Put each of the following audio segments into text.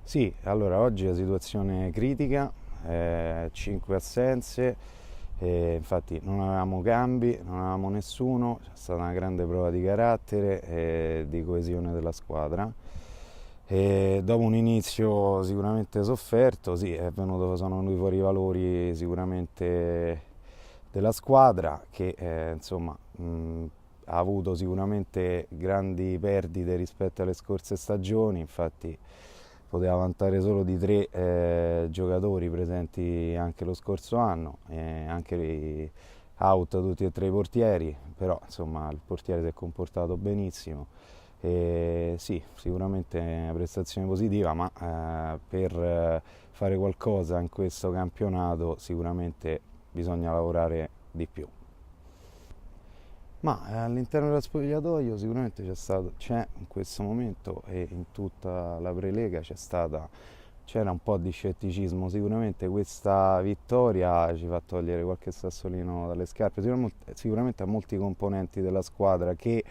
Sì, allora oggi la situazione è critica, 5 assenze, infatti non avevamo cambi, non avevamo nessuno, c'è stata una grande prova di carattere e di coesione della squadra. E dopo un inizio sicuramente sofferto, sì, sono venuti fuori i valori sicuramente della squadra che insomma ha avuto sicuramente grandi perdite rispetto alle scorse stagioni, infatti poteva vantare solo di tre giocatori presenti anche lo scorso anno, anche out tutti e tre i portieri, però insomma il portiere si è comportato benissimo. E sì, sicuramente è una prestazione positiva, ma per fare qualcosa in questo campionato sicuramente bisogna lavorare di più. Ma all'interno dello spogliatoio sicuramente c'è in questo momento e in tutta la prelega c'era un po' di scetticismo, sicuramente questa vittoria ci fa togliere qualche sassolino dalle scarpe, sicuramente a molti componenti della squadra che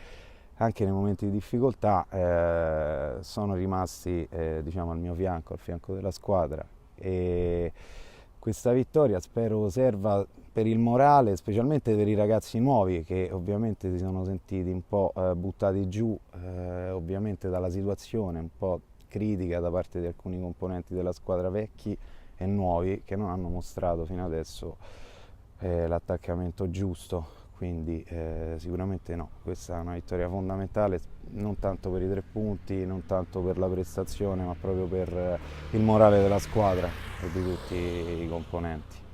anche nei momenti di difficoltà sono rimasti diciamo, al mio fianco, al fianco della squadra e questa vittoria spero serva per il morale, specialmente per i ragazzi nuovi che ovviamente si sono sentiti un po' buttati giù ovviamente dalla situazione un po' critica da parte di alcuni componenti della squadra vecchi e nuovi che non hanno mostrato fino adesso l'attaccamento giusto. Quindi sicuramente no, questa è una vittoria fondamentale non tanto per i 3 punti, non tanto per la prestazione, ma proprio per il morale della squadra e di tutti i componenti.